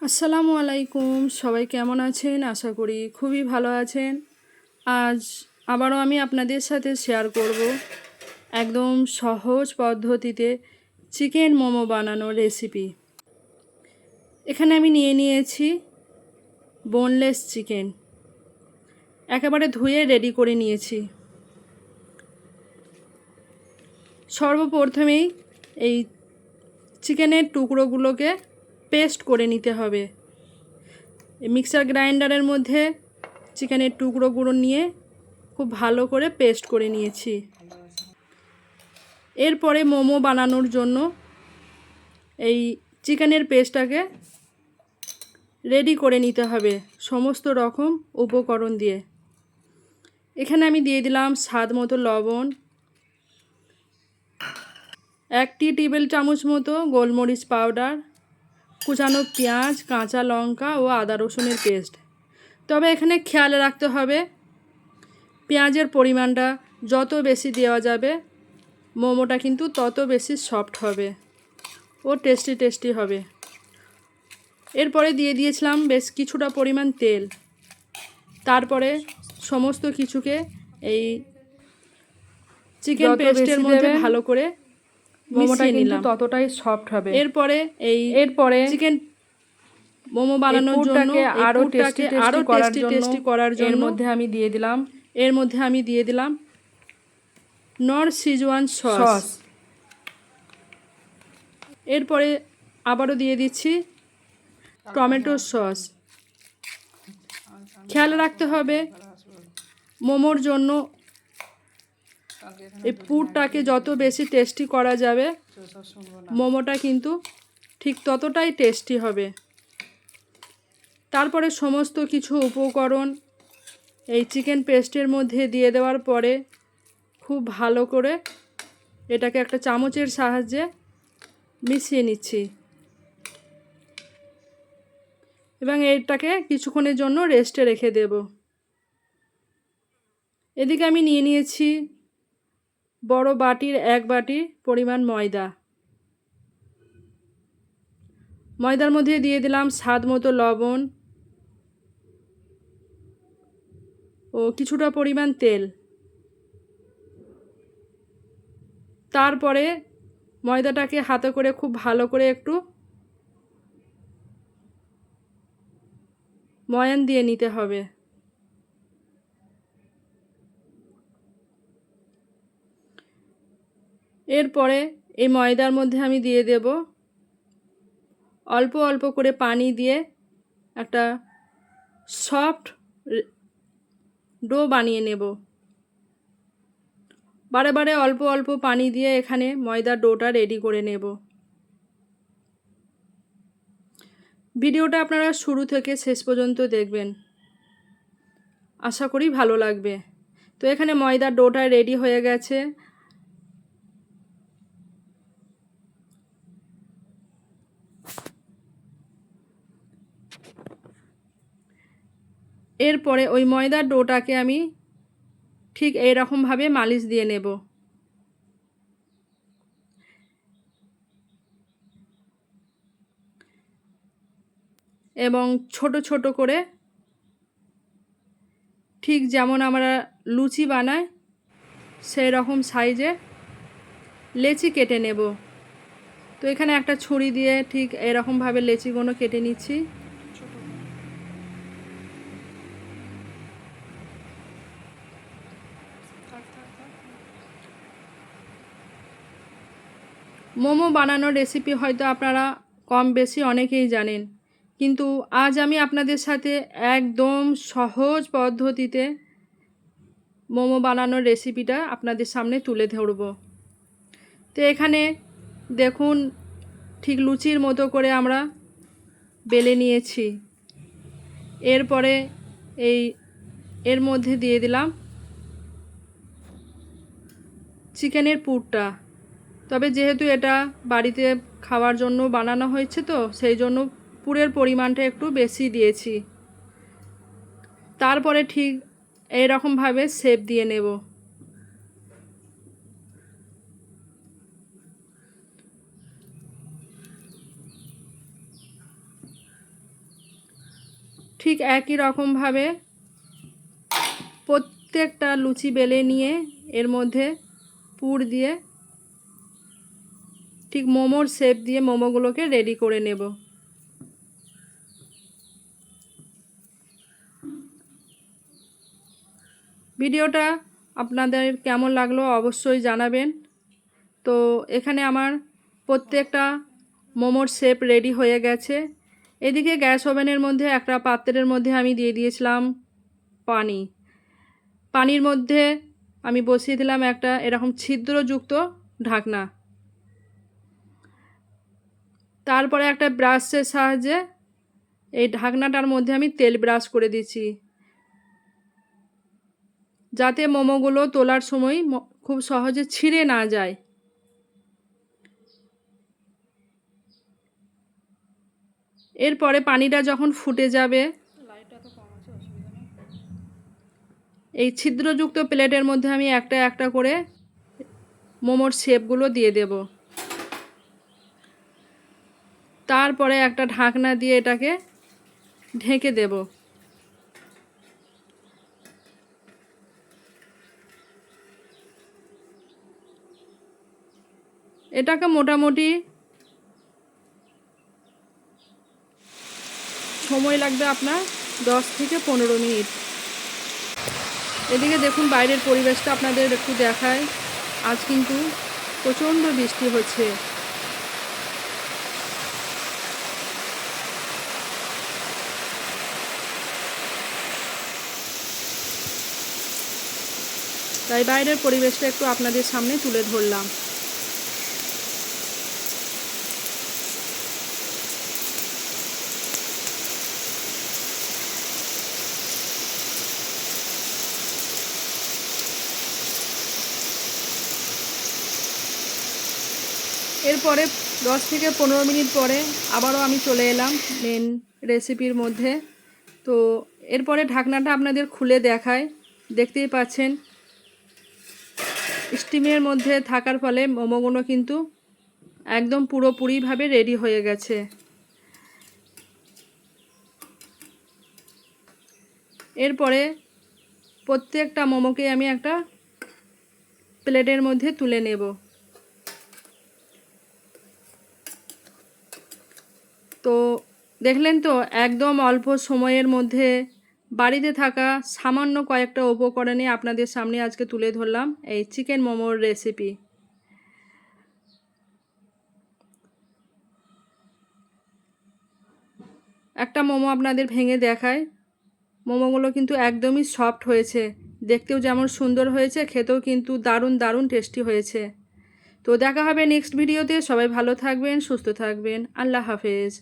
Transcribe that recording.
আসসালামু আলাইকুম, সবাই কেমন আছেন? আশা করি খুবই ভালো আছেন। আজ আবারও আমি আপনাদের সাথে শেয়ার করব একদম সহজ পদ্ধতিতে চিকেন মোমো বানানোর রেসিপি। এখানে আমি নিয়ে নিয়েছি বোনলেস চিকেন, একেবারে ধুয়ে রেডি করে নিয়েছি। সর্বপ্রথমেই এই চিকেনের টুকরোগুলোকে পেস্ট করে নিতে হবে। মিক্সার গ্রাইন্ডারের মধ্যে চিকেনের টুকরোগুলো নিয়ে খুব ভালো করে পেস্ট করে নিয়েছি। এরপরে মোমো বানানোর জন্য এই চিকেনের পেস্টটাকে রেডি করে নিতে হবে সমস্ত রকম উপকরণ দিয়ে। এখানে আমি দিয়ে দিলাম স্বাদ মতো লবণ, 1 টেবিল চামচ মতো গোলমরিচ পাউডার, কুচানো পেঁয়াজ, কাঁচা লঙ্কা ও আদা রসুনের পেস্ট। তবে এখানে খেয়াল রাখতে হবে পেঁয়াজের পরিমাণটা যত বেশি দেওয়া যাবে মোমোটা কিন্তু তত বেশি সফট হবে ও টেস্টি হবে। এরপরে দিয়ে দিয়েছিলাম বেশ কিছুটা পরিমাণ তেল। তারপরে সমস্ত কিছুকে এই চিকেন পেস্টের মধ্যে ভালো করে মোমোটা কিন্তু ততটাই সফট হবে। এরপরে চিকেন মোমো বানানোর জন্য আরও টেস্টি করার জন্য এর মধ্যে আমি দিয়ে দিলাম নর সিজওয়ান সস। এরপরে আবারও দিয়ে দিচ্ছি টমেটো সস। খেয়াল রাখতে হবে মোমোর জন্য এই পুরটাকে যত বেশি টেস্টি করা যাবে মোমোটা কিন্তু ঠিক ততটাই টেস্টি হবে। তারপরে সমস্ত কিছু উপকরণ এই চিকেন পেস্টের মধ্যে দিয়ে দেওয়ার পরে খুব ভালো করে এটাকে একটা চামচের সাহায্যে মিশিয়ে নিচ্ছি এবং এটাকে কিছুক্ষণের জন্য রেস্টে রেখে দেব। এদিকে আমি নিয়ে নিয়েছি বড় বাটির 1 বাটি পরিমাণ ময়দা। ময়দার মধ্যে দিয়ে দিলাম স্বাদ মতো লবণ ও কিছুটা পরিমাণ তেল। তারপরে ময়দাটাকে হাতে করে খুব ভালো করে একটু ময়ান দিয়ে নিতে হবে। এরপরে এই ময়দার মধ্যে আমি দিয়ে দেব অল্প অল্প করে পানি দিয়ে একটা সফট ডো বানিয়ে নেব। বারে বারে অল্প অল্প পানি দিয়ে এখানে ময়দার ডোটা রেডি করে নেব। ভিডিওটা আপনারা শুরু থেকে শেষ পর্যন্ত দেখবেন, আশা করি ভালো লাগবে। তো এখানে ময়দার ডোটা রেডি হয়ে গেছে। এরপরে ওই ময়দার ডোটাকে আমি ঠিক এইরকমভাবে মালিশ দিয়ে নেব এবং ছোট ছোট করে ঠিক যেমন আমরা লুচি বানাই সেই রকম সাইজে লেচি কেটে নেব। তো এখানে একটা ছুরি দিয়ে ঠিক এরকমভাবে লেচিগুলো কেটে নিচ্ছি। মোমো বানানোর রেসিপি হয়তো আপনারা কম বেশি অনেকেই জানেন, কিন্তু আজ আমি আপনাদের সাথে একদম সহজ পদ্ধতিতে মোমো বানানোর রেসিপিটা আপনাদের সামনে তুলে ধরব। তো এখানে দেখুন ঠিক লুচির মতো করে আমরা বেলে নিয়েছি। এরপরে এর মধ্যে দিয়ে দিলাম চিকেনের পুরটা। তবে যেহেতু এটা বাড়িতে খাওয়ার জন্য বানানো হয়েছে তো সেই জন্য পুরের পরিমাণটা একটু বেশি দিয়েছি। তারপরে ঠিক এইরকমভাবে শেপ দিয়ে নেব। ঠিক একই রকমভাবে প্রত্যেকটা লুচি বেলে নিয়ে এর মধ্যে পুর দিয়ে ঠিক মোমোর শেপ দিয়ে মোমোগুলোকে রেডি করে নেব। ভিডিওটা আপনাদের কেমন লাগলো অবশ্যই জানাবেন। তো এখানে আমার প্রত্যেকটা মোমোর শেপ রেডি হয়ে গেছে। এদিকে গ্যাস ওভেনের মধ্যে একটা পাত্রের মধ্যে আমি দিয়ে দিয়েছিলাম পানির মধ্যে আমি বসিয়ে দিলাম একটা এরকম ছিদ্রযুক্ত ঢাকনা। তারপরে একটা ব্রাশের সাহায্যে এই ঢাকনাটার মধ্যে আমি তেল ব্রাশ করে দিচ্ছি, যাতে মোমোগুলো তোলার সময় খুব সহজে ছিঁড়ে না যায়। এরপরে পানিটা যখন ফুটে যাবে এই ছিদ্রযুক্ত প্লেটের মধ্যে আমি একটা একটা করে মোমোর শেপগুলো দিয়ে দেব। তারপরে একটা ঢাকনা দিয়ে এটাকে ঢেকে দেব। এটাকে মোটামুটি সময় লাগবে আপনার 10 থেকে 15 মিনিট। এদিকে দেখুন বাইরের পরিবেশটা আপনাদের একটু দেখায়। আজ কিন্তু প্রচণ্ড বৃষ্টি হচ্ছে। তাই বাইরের পরিবেশটা একটু আপনাদের সামনে তুলে ধরলাম। এরপরে 10 থেকে 15 মিনিট পরে আবারও আমি চলে এলাম মেন রেসিপির মধ্যে। তো এরপরে ঢাকনাটা আপনাদের খুলে দেখায়। দেখতেই পাচ্ছেন স্টিমের মধ্যে থাকার ফলে মোমোগুলো কিন্তু একদম পুরোপুরিভাবে রেডি হয়ে গেছে। এরপরে প্রত্যেকটা মোমোকে আমি একটা প্লেটের মধ্যে তুলে নেব। তো দেখলেন তো একদম অল্প সময়ের মধ্যে বাড়িতে থাকা সামান্য কয়েকটা উপকরণে আপনাদের সামনে আজকে তুলে ধরলাম এই চিকেন মোমোর রেসিপি। একটা মোমো আপনাদের ভেঙে দেখায়। মোমোগুলো কিন্তু একদমই সফট হয়েছে, দেখতেও যেমন সুন্দর হয়েছে, খেতেও কিন্তু দারুণ দারুণ টেস্টি হয়েছে। তো দেখা হবে নেক্সট ভিডিওতে। সবাই ভালো থাকবেন, সুস্থ থাকবেন। আল্লাহ হাফেজ।